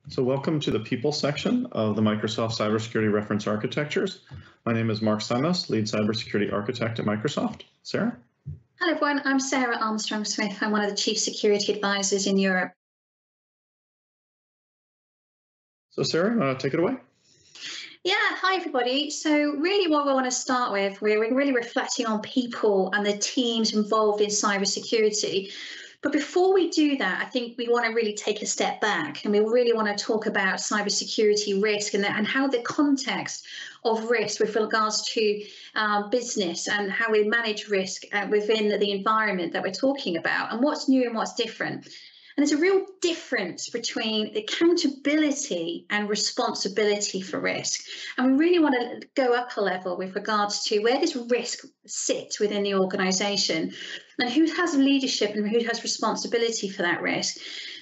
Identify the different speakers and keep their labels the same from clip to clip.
Speaker 1: So welcome to the People section of the Microsoft Cybersecurity Reference Architectures. My name is Mark Simos, Lead Cybersecurity Architect at Microsoft. Sarah?
Speaker 2: Hello everyone, I'm Sarah Armstrong-Smith. I'm one of the Chief Security Advisors in Europe.
Speaker 1: So Sarah, take it away.
Speaker 2: Yeah, hi everybody. So really what we want to start with, we're really reflecting on people and the teams involved in cybersecurity. But before we do that, I think we want to really take a step back and we really want to talk about cybersecurity risk and how the context of risk with regards to business and how we manage risk within the environment that we're talking about and what's new and what's different. And there's a real difference between accountability and responsibility for risk. And we really want to go up a level with regards to where does risk sit within the organisation and who has leadership and who has responsibility for that risk.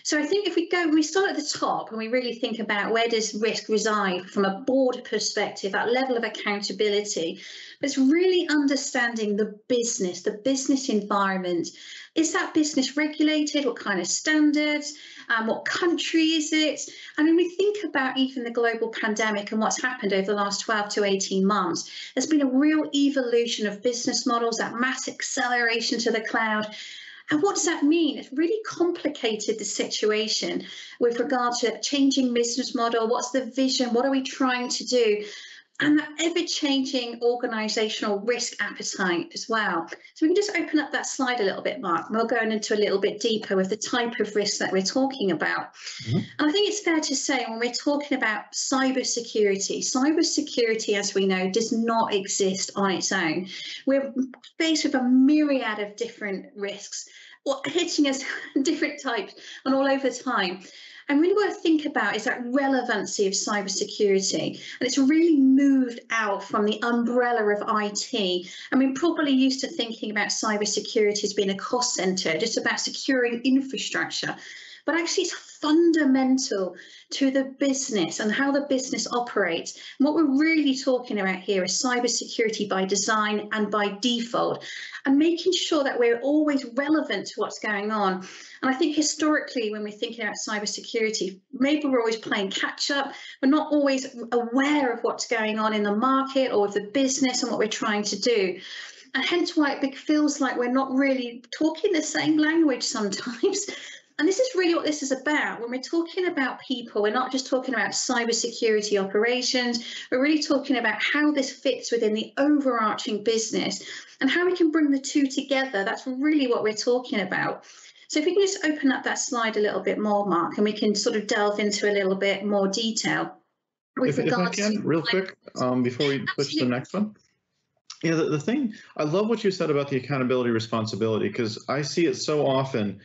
Speaker 2: So I think if we start at the top and we really think about where does risk reside from a board perspective, that level of accountability, but it's really understanding the business environment. Is that business regulated? What kind of standards? What country is it? I mean, we think about even the global pandemic and what's happened over the last 12 to 18 months. There's been a real evolution of business models, that mass acceleration to the cloud. And what does that mean? It's really complicated the situation with regard to changing business model. What's the vision? What are we trying to do? And that ever-changing organisational risk appetite as well. So we can just open up that slide a little bit, Mark, and we'll go into a little bit deeper with the type of risk that we're talking about. Mm-hmm. And I think it's fair to say when we're talking about cybersecurity, as we know, does not exist on its own. We're faced with a myriad of different risks, hitting us different types and all over the time. And really what I think about is that relevancy of cybersecurity. And it's really moved out from the umbrella of IT. I mean, probably used to thinking about cybersecurity as being a cost center, just about securing infrastructure. But actually it's fundamental to the business and how the business operates. And what we're really talking about here is cybersecurity by design and by default, and making sure that we're always relevant to what's going on. And I think historically, when we're thinking about cybersecurity, maybe we're always playing catch up. We're not always aware of what's going on in the market or with the business and what we're trying to do. And hence why it feels like we're not really talking the same language sometimes. And this is really what this is about. When we're talking about people, we're not just talking about cybersecurity operations. We're really talking about how this fits within the overarching business and how we can bring the two together. That's really what we're talking about. So if we can just open up that slide a little bit more, Mark, and we can sort of delve into a little bit more detail.
Speaker 1: If I can, real quick, before we switch to the next one. Yeah, the thing, I love what you said about the accountability responsibility, because I see it so often.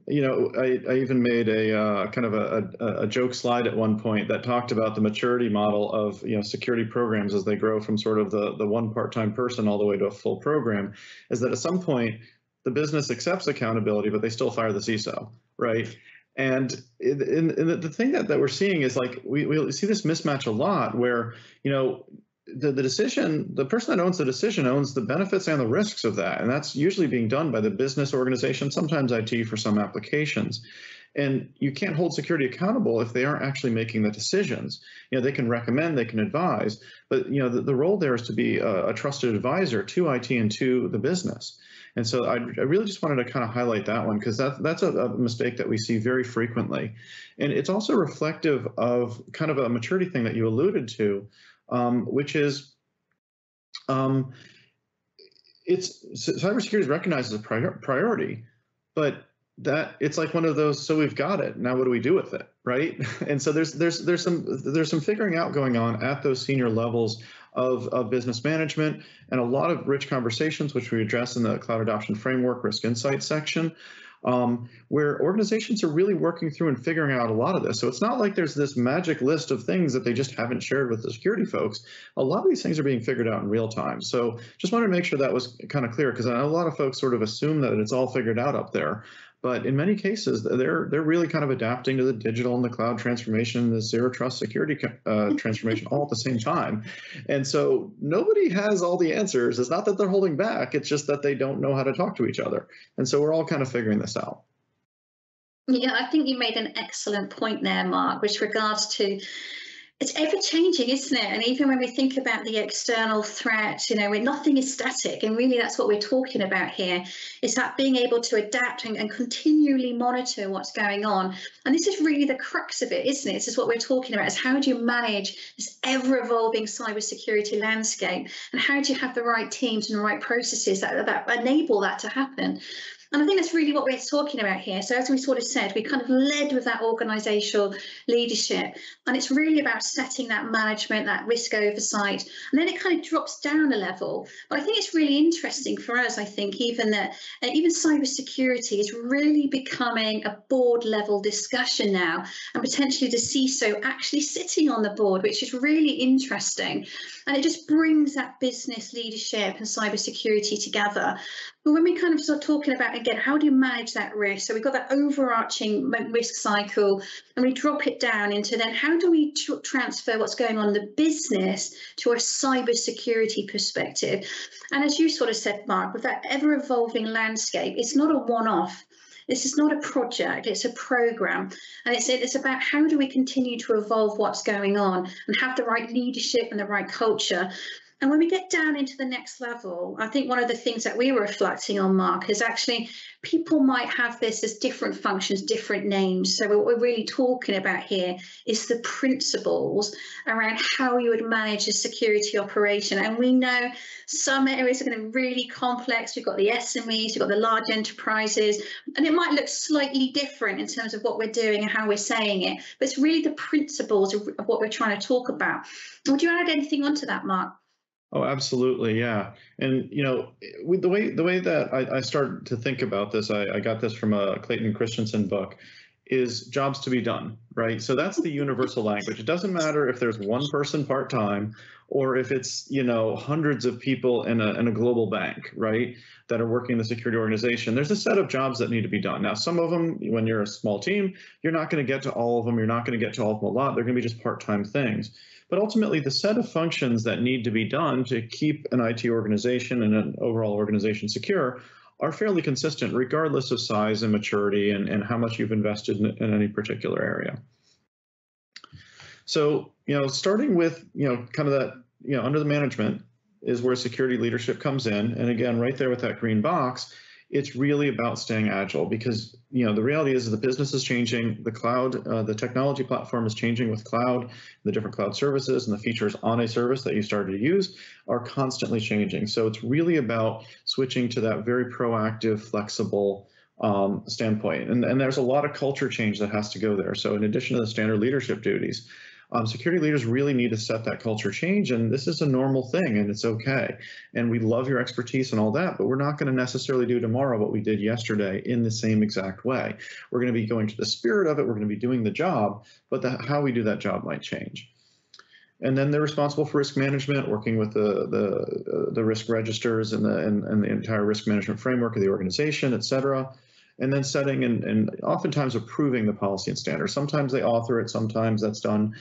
Speaker 1: You know, I even made a kind of a joke slide at one point that talked about the maturity model of, security programs as they grow from sort of the one part-time person all the way to a full program, is that at some point the business accepts accountability, but they still fire the CISO, right? And the thing that we're seeing is like we see this mismatch a lot where, the person that owns the decision owns the benefits and the risks of that. And that's usually being done by the business organization, sometimes IT for some applications. And you can't hold security accountable if they aren't actually making the decisions. They can recommend, they can advise, but the role there is to be a trusted advisor to IT and to the business. And so I really just wanted to kind of highlight that one, because that's a mistake that we see very frequently. And it's also reflective of kind of a maturity thing that you alluded to, which is cybersecurity is recognized as a priority, but that it's like one of those, so we've got it, now what do we do with it, right? And so there's some figuring out going on at those senior levels of business management, and a lot of rich conversations, which we address in the Cloud Adoption Framework Risk Insight section, where organizations are really working through and figuring out a lot of this. So it's not like there's this magic list of things that they just haven't shared with the security folks. A lot of these things are being figured out in real time. So just wanted to make sure that was kind of clear, because I know a lot of folks sort of assume that it's all figured out up there. But in many cases, they're really kind of adapting to the digital and the cloud transformation, the zero trust security transformation all at the same time. And so nobody has all the answers. It's not that they're holding back. It's just that they don't know how to talk to each other. And so we're all kind of figuring this out.
Speaker 2: Yeah, I think you made an excellent point there, Mark, which regards to it's ever changing, isn't it? And even when we think about the external threat, where nothing is static, and really that's what we're talking about here, is that being able to adapt and continually monitor what's going on. And this is really the crux of it, isn't it? This is what we're talking about, is how do you manage this ever-evolving cybersecurity landscape, and how do you have the right teams and the right processes that enable that to happen? And I think that's really what we're talking about here. So as we sort of said, we kind of led with that organizational leadership, and it's really about setting that management, that risk oversight, and then it kind of drops down a level. But I think it's really interesting for us, I think, even that even cybersecurity is really becoming a board level discussion now, and potentially the CISO actually sitting on the board, which is really interesting. And it just brings that business leadership and cybersecurity together. But when we kind of start talking about, again, how do you manage that risk? So we've got that overarching risk cycle, and we drop it down into then how do we transfer what's going on in the business to a cybersecurity perspective? And as you sort of said, Mark, with that ever-evolving landscape, it's not a one-off. This is not a project, it's a program. And it's about how do we continue to evolve what's going on and have the right leadership and the right culture. And when we get down into the next level, I think one of the things that we were reflecting on, Mark, is actually people might have this as different functions, different names. So what we're really talking about here is the principles around how you would manage a security operation. And we know some areas are going to be really complex. We've got the SMEs, we've got the large enterprises, and it might look slightly different in terms of what we're doing and how we're saying it. But it's really the principles of what we're trying to talk about. Would you add anything onto that, Mark?
Speaker 1: Oh, absolutely, yeah. And with the way that I started to think about this, I got this from a Clayton Christensen book, is jobs to be done, right? So that's the universal language. It doesn't matter if there's one person part-time or if it's hundreds of people in a global bank, right, that are working in the security organization. There's a set of jobs that need to be done. Now, some of them, when you're a small team, you're not going to get to all of them. You're not going to get to all of them a lot. They're going to be just part-time things. But ultimately, the set of functions that need to be done to keep an IT organization and an overall organization secure are fairly consistent, regardless of size and maturity and how much you've invested in any particular area. So, starting with, kind of that, under the management is where security leadership comes in. And again, right there with that green box, it's really about staying agile because, the reality is the business is changing, the cloud, the technology platform is changing with cloud, the different cloud services and the features on a service that you started to use are constantly changing. So it's really about switching to that very proactive, flexible standpoint. And there's a lot of culture change that has to go there. So in addition to the standard leadership duties, security leaders really need to set that culture change, and this is a normal thing, and it's okay. And we love your expertise and all that, but we're not going to necessarily do tomorrow what we did yesterday in the same exact way. We're going to be going to the spirit of it. We're going to be doing the job, but how we do that job might change. And then they're responsible for risk management, working with the risk registers and the entire risk management framework of the organization, et cetera. And then setting and oftentimes approving the policy and standards. Sometimes they author it, sometimes that's done,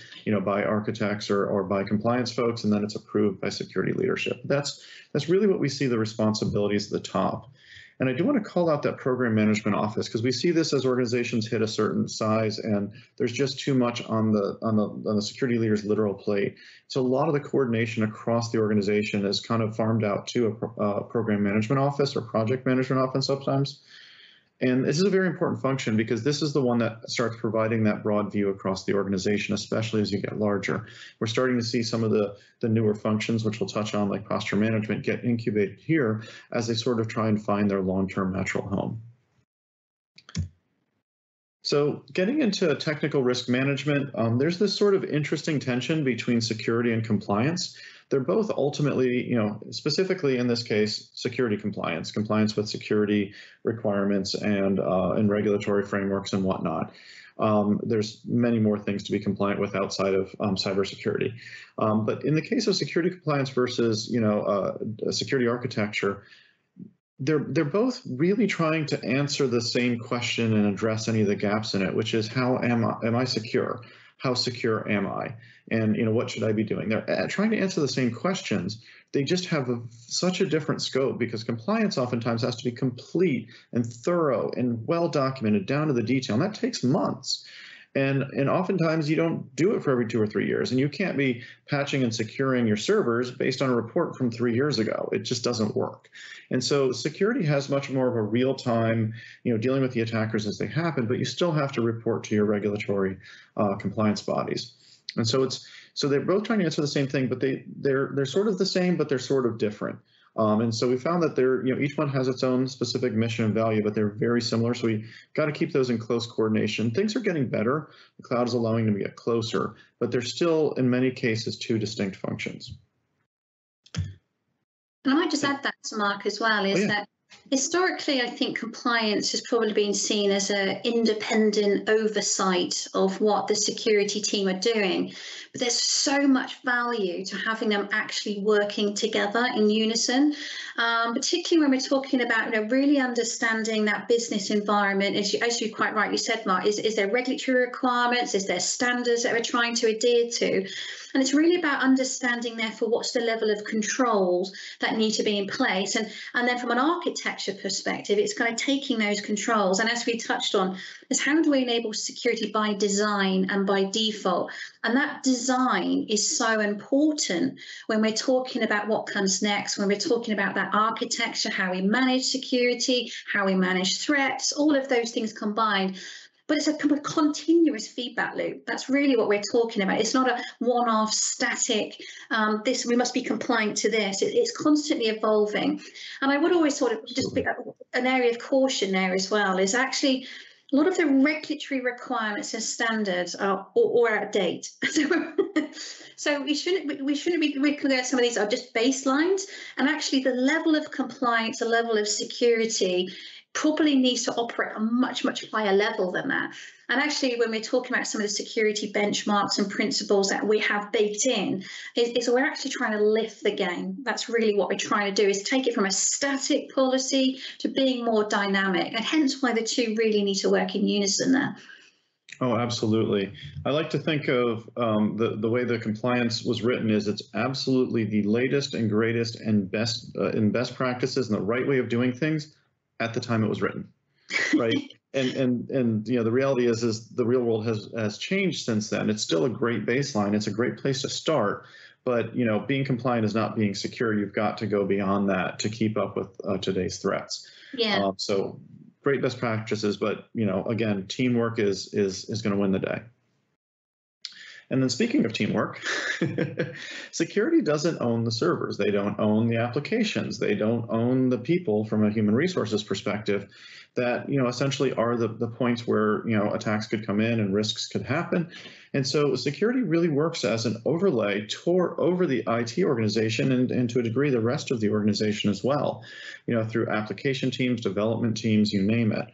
Speaker 1: by architects or by compliance folks, and then it's approved by security leadership. That's really what we see the responsibilities at the top. And I do want to call out that program management office because we see this as organizations hit a certain size and there's just too much on the security leader's literal plate. So a lot of the coordination across the organization is kind of farmed out to a program management office or project management office sometimes. And this is a very important function because this is the one that starts providing that broad view across the organization, especially as you get larger. We're starting to see some of the newer functions, which we'll touch on, like posture management, get incubated here as they sort of try and find their long-term natural home. So getting into technical risk management, there's this sort of interesting tension between security and compliance. They're both ultimately, specifically in this case, security compliance with security requirements and regulatory frameworks and whatnot. There's many more things to be compliant with outside of cybersecurity. But in the case of security compliance versus, security architecture, they're both really trying to answer the same question and address any of the gaps in it, which is how am I secure? how secure am I? And what should I be doing? They're trying to answer the same questions. They just have such a different scope, because compliance oftentimes has to be complete and thorough and well documented down to the detail, and that takes months. And oftentimes you don't do it for every 2 or 3 years, and you can't be patching and securing your servers based on a report from 3 years ago. It just doesn't work. And so security has much more of a real time, dealing with the attackers as they happen, but you still have to report to your regulatory compliance bodies. And so they're both trying to answer the same thing, but they're sort of the same, but they're sort of different. And so we found that each one has its own specific mission and value, but they're very similar. So we got to keep those in close coordination. Things are getting better. The cloud is allowing them to get closer, but they're still, in many cases, two distinct functions.
Speaker 2: And I might just add that to Mark as well, that historically, I think compliance has probably been seen as an independent oversight of what the security team are doing. But there's so much value to having them actually working together in unison, particularly when we're talking about really understanding that business environment. As you quite rightly said, Mark, is there regulatory requirements? Is there standards that we're trying to adhere to? And it's really about understanding, therefore, what's the level of controls that need to be in place. And then from an architecture perspective, it's kind of taking those controls. And as we touched on, is how do we enable security by design and by default? And that design is so important when we're talking about what comes next, when we're talking about that architecture, how we manage security, how we manage threats, all of those things combined. But it's a continuous feedback loop. That's really what we're talking about. It's not a one-off static, we must be compliant to this. It's constantly evolving. And I would always sort of just pick up an area of caution there as well, is actually a lot of the regulatory requirements and standards are out of date. So we shouldn't be looking at some of these are just baselines, and actually the level of compliance, the level of security probably needs to operate at a much, much higher level than that. And actually, when we're talking about some of the security benchmarks and principles that we have baked in, is we're actually trying to lift the game. That's really what we're trying to do, is take it from a static policy to being more dynamic. And hence why the two really need to work in unison there.
Speaker 1: Oh, absolutely. I like to think of the way the compliance was written is it's absolutely the latest and greatest and best practices and the right way of doing things at the time it was written, right? and the reality is the real world has changed since then. It's still a great baseline. It's a great place to start, but being compliant is not being secure. You've got to go beyond that to keep up with today's threats.
Speaker 2: Yeah.
Speaker 1: So great best practices, but again, teamwork is going to win the day. And then speaking of teamwork, security doesn't own the servers. They don't own the applications. They don't own the people from a human resources perspective that, essentially are the points where, attacks could come in and risks could happen. And so security really works as an overlay over the IT organization and to a degree the rest of the organization as well, through application teams, development teams, you name it.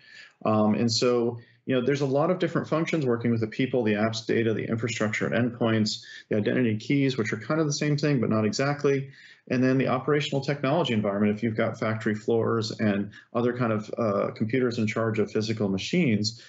Speaker 1: And so there's a lot of different functions working with the people, the apps, data, the infrastructure and endpoints, the identity keys, which are kind of the same thing, but not exactly. And then the operational technology environment, if you've got factory floors and other kind of computers in charge of physical machines,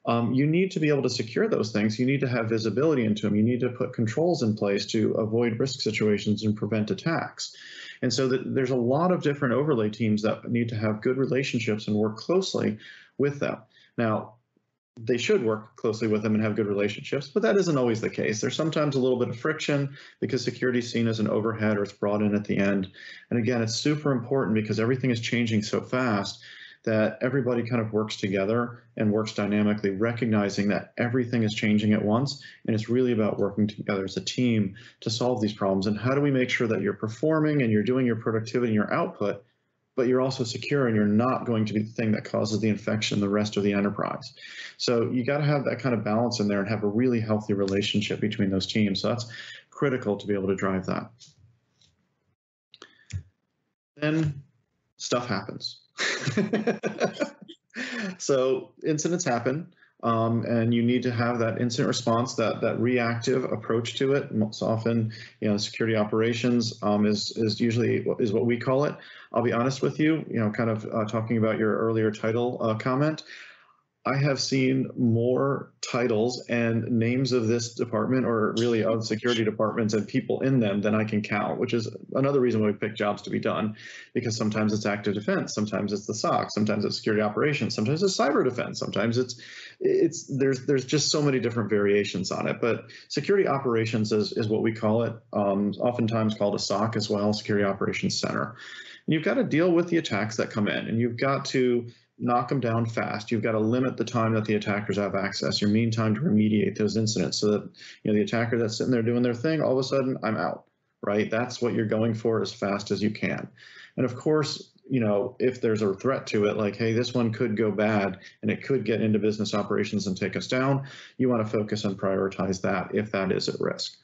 Speaker 1: you need to be able to secure those things. You need to have visibility into them. You need to put controls in place to avoid risk situations and prevent attacks. And so there's a lot of different overlay teams that need to have good relationships and work closely with them. Now, they should work closely with them and have good relationships, but that isn't always the case. There's sometimes a little bit of friction because security is seen as an overhead or it's brought in at the end. And again, it's super important because everything is changing so fast that everybody kind of works together and works dynamically, recognizing that everything is changing at once. And it's really about working together as a team to solve these problems. And how do we make sure that you're performing and you're doing your productivity and your output, but you're also secure and you're not going to be the thing that causes the infection in the rest of the enterprise. So you got to have that kind of balance in there and have a really healthy relationship between those teams. So that's critical to be able to drive that. Then stuff happens. So incidents happen. And you need to have that incident response, that reactive approach to it. Most often, security operations is usually what we call it. I'll be honest with you, kind of talking about your earlier title comment. I have seen more titles and names of this department, or really of security departments and people in them, than I can count, which is another reason why we pick jobs to be done, because sometimes it's active defense, sometimes it's the SOC, sometimes it's security operations, sometimes it's cyber defense, sometimes there's just so many different variations on it. But security operations is what we call it, oftentimes called a SOC as well, Security Operations Center. And you've got to deal with the attacks that come in, and you've got to knock them down fast. You've got to limit the time that the attackers have access, your mean time to remediate those incidents, so that the attacker that's sitting there doing their thing, all of a sudden, I'm out, right? That's what you're going for as fast as you can. And of course, if there's a threat to it, like, hey, this one could go bad and it could get into business operations and take us down, you want to focus and prioritize that if that is at risk.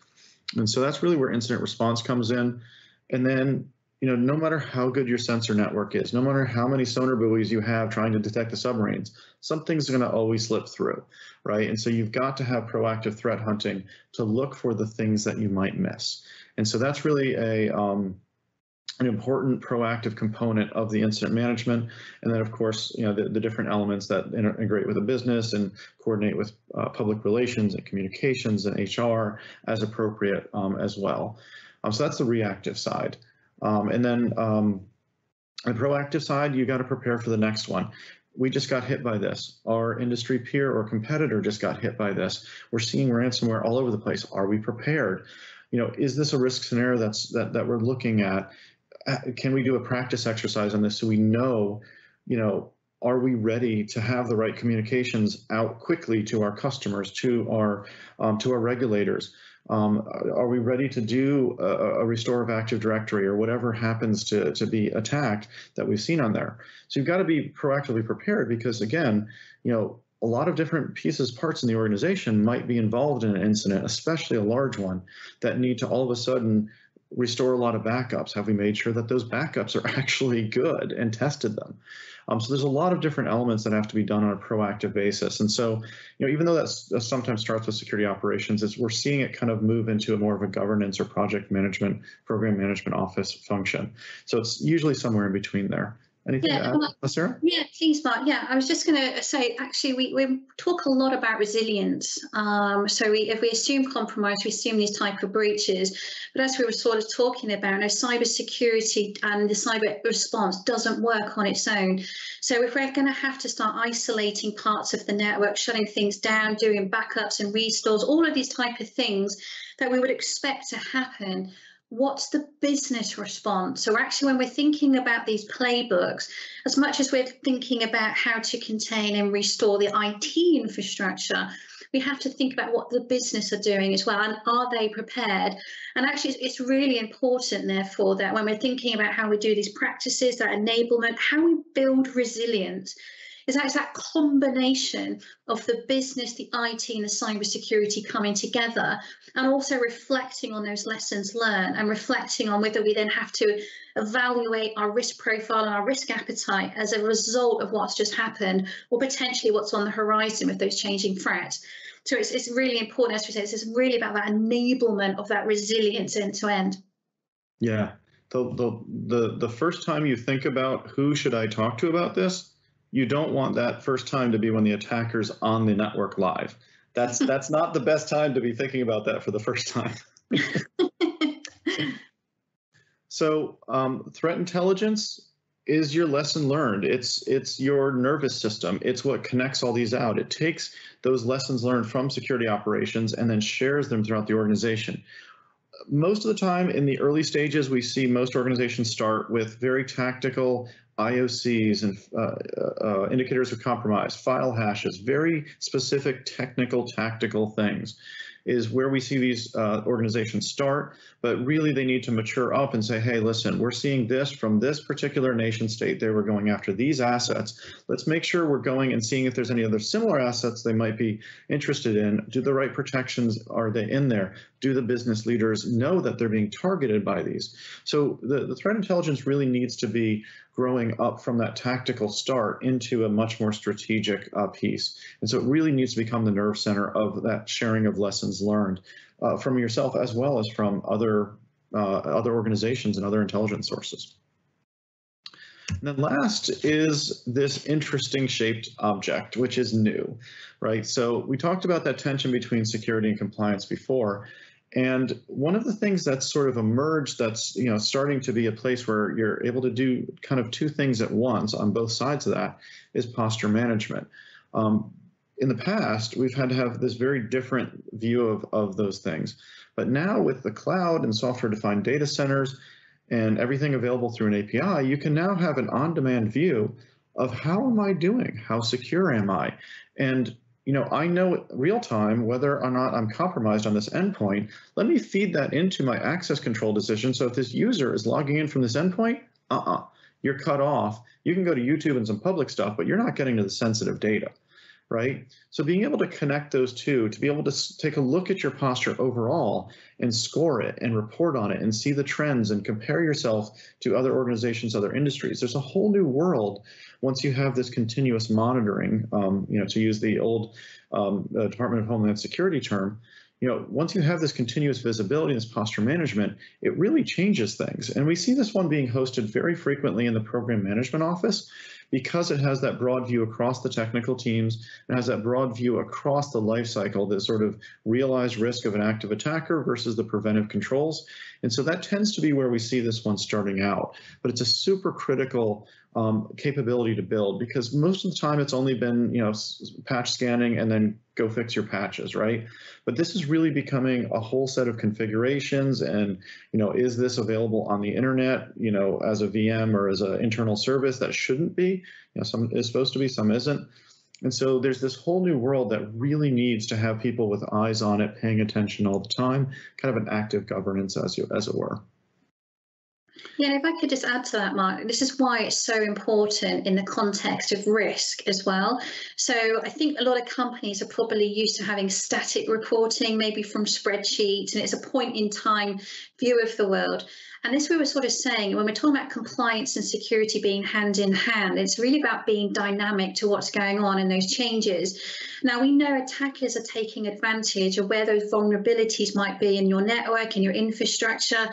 Speaker 1: And so that's really where incident response comes in. And then no matter how good your sensor network is, no matter how many sonar buoys you have trying to detect the submarines, something's going to always slip through, right? And so you've got to have proactive threat hunting to look for the things that you might miss. And so that's really an important proactive component of the incident management. And then, of course, the different elements that integrate with a business and coordinate with public relations and communications and HR as appropriate as well. So that's the reactive side. And then on the proactive side, you got to prepare for the next one. We just got hit by this. Our industry peer or competitor just got hit by this. We're seeing ransomware all over the place. Are we prepared? Is this a risk scenario that we're looking at? Can we do a practice exercise on this so we know, are we ready to have the right communications out quickly to our customers, to our regulators? Are we ready to do a restore of Active Directory or whatever happens to be attacked that we've seen on there? So you've got to be proactively prepared, because again, a lot of different parts in the organization might be involved in an incident, especially a large one, that need to all of a sudden restore a lot of backups. Have we made sure that those backups are actually good and tested them? So there's a lot of different elements that have to be done on a proactive basis. And so, even though that sometimes starts with security operations, we're seeing it kind of move into a more of a governance or project management, program management office function. So it's usually somewhere in between there. Anything to add, Sarah?
Speaker 2: Yeah, please, Mark. Yeah, I was just going to say, actually, we talk a lot about resilience. So if we assume compromise, we assume these type of breaches. But as we were sort of talking about, cyber security and the cyber response doesn't work on its own. So if we're going to have to start isolating parts of the network, shutting things down, doing backups and restores, all of these type of things that we would expect to happen, what's the business response? So actually, when we're thinking about these playbooks, as much as we're thinking about how to contain and restore the IT infrastructure, we have to think about what the business are doing as well, and are they prepared? And actually, it's really important, therefore, that when we're thinking about how we do these practices, that enablement, how we build resilience, is that combination of the business, the IT, and the cybersecurity coming together, and also reflecting on those lessons learned and reflecting on whether we then have to evaluate our risk profile and our risk appetite as a result of what's just happened, or potentially what's on the horizon with those changing threats. So it's really important, as we say, it's really about that enablement of that resilience end to end.
Speaker 1: Yeah, the first time you think about who should I talk to about this, you don't want that first time to be when the attacker's on the network live. That's not the best time to be thinking about that for the first time. So threat intelligence is your lesson learned. It's your nervous system. It's what connects all these out. It takes those lessons learned from security operations and then shares them throughout the organization. Most of the time in the early stages, we see most organizations start with very tactical IOCs and indicators of compromise, file hashes, very specific technical, tactical things is where we see these organizations start, but really they need to mature up and say, hey, listen, we're seeing this from this particular nation state. They were going after these assets. Let's make sure we're going and seeing if there's any other similar assets they might be interested in. Do the right protections, are they in there? Do the business leaders know that they're being targeted by these? So the threat intelligence really needs to be growing up from that tactical start into a much more strategic piece. And so it really needs to become the nerve center of that sharing of lessons learned from yourself as well as from other organizations and other intelligence sources. And then last is this interesting shaped object, which is new, right? So we talked about that tension between security and compliance before. And one of the things that's sort of emerged that's starting to be a place where you're able to do kind of two things at once on both sides of that is posture management. In the past, we've had to have this very different view of those things. But now with the cloud and software-defined data centers and everything available through an API, you can now have an on-demand view of how am I doing? How secure am I? And I know real time whether or not I'm compromised on this endpoint. Let me feed that into my access control decision. So if this user is logging in from this endpoint, you're cut off. You can go to YouTube and some public stuff, but you're not getting to the sensitive data, right? So being able to connect those two, to be able to take a look at your posture overall and score it and report on it and see the trends and compare yourself to other organizations, other industries. There's a whole new world once you have this continuous monitoring, to use the old Department of Homeland Security term. Once you have this continuous visibility and this posture management, it really changes things. And we see this one being hosted very frequently in the program management office because it has that broad view across the technical teams and has that broad view across the life cycle, the sort of realized risk of an active attacker versus the preventive controls. And so that tends to be where we see this one starting out. But it's a super critical capability to build because most of the time it's only been, patch scanning and then go fix your patches, right? But this is really becoming a whole set of configurations and, is this available on the internet, as a VM or as an internal service? That shouldn't be. Some is supposed to be, some isn't. And so there's this whole new world that really needs to have people with eyes on it, paying attention all the time, kind of an active governance as it were.
Speaker 2: Yeah, if I could just add to that, Mark, this is why it's so important in the context of risk as well. So I think a lot of companies are probably used to having static reporting, maybe from spreadsheets, and it's a point in time view of the world. And this we were sort of saying, when we're talking about compliance and security being hand in hand, it's really about being dynamic to what's going on and those changes. Now, we know attackers are taking advantage of where those vulnerabilities might be in your network, in your infrastructure.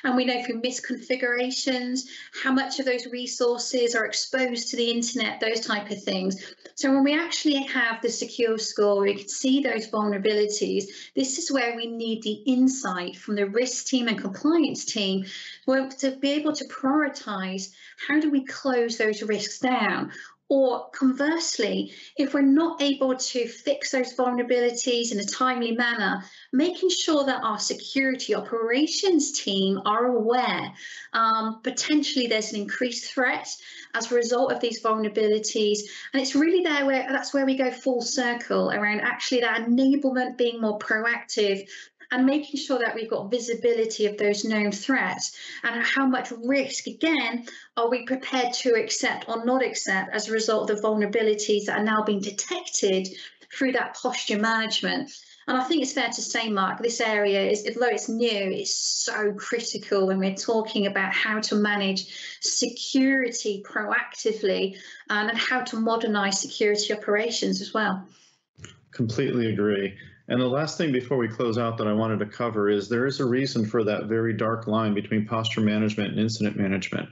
Speaker 2: And we know through misconfigurations, how much of those resources are exposed to the internet, those type of things. So when we actually have the secure score, we can see those vulnerabilities. This is where we need the insight from the risk team and compliance team to be able to prioritize how do we close those risks down. Or conversely, if we're not able to fix those vulnerabilities in a timely manner, making sure that our security operations team are aware potentially there's an increased threat as a result of these vulnerabilities. And it's really that's where we go full circle around actually that enablement being more proactive and making sure that we've got visibility of those known threats and how much risk, again, are we prepared to accept or not accept as a result of the vulnerabilities that are now being detected through that posture management. And I think it's fair to say, Mark, this area is, although it's new, it's so critical when we're talking about how to manage security proactively and how to modernize security operations as well.
Speaker 1: Completely agree. And the last thing before we close out that I wanted to cover is there is a reason for that very dark line between posture management and incident management,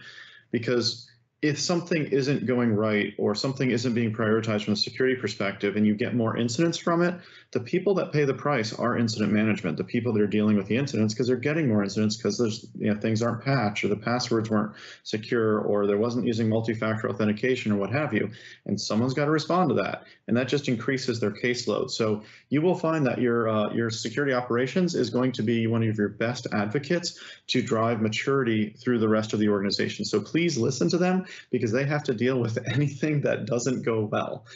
Speaker 1: because if something isn't going right or something isn't being prioritized from a security perspective and you get more incidents from it, the people that pay the price are incident management, the people that are dealing with the incidents, because they're getting more incidents because there's things aren't patched or the passwords weren't secure or there wasn't using multi-factor authentication or what have you. And someone's got to respond to that. And that just increases their caseload. So you will find that your security operations is going to be one of your best advocates to drive maturity through the rest of the organization. So please listen to them because they have to deal with anything that doesn't go well.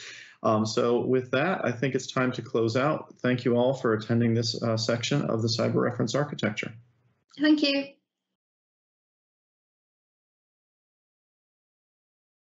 Speaker 1: So with that, I think it's time to close out. Thank you all for attending this section of the Cyber Reference Architecture.
Speaker 2: Thank you.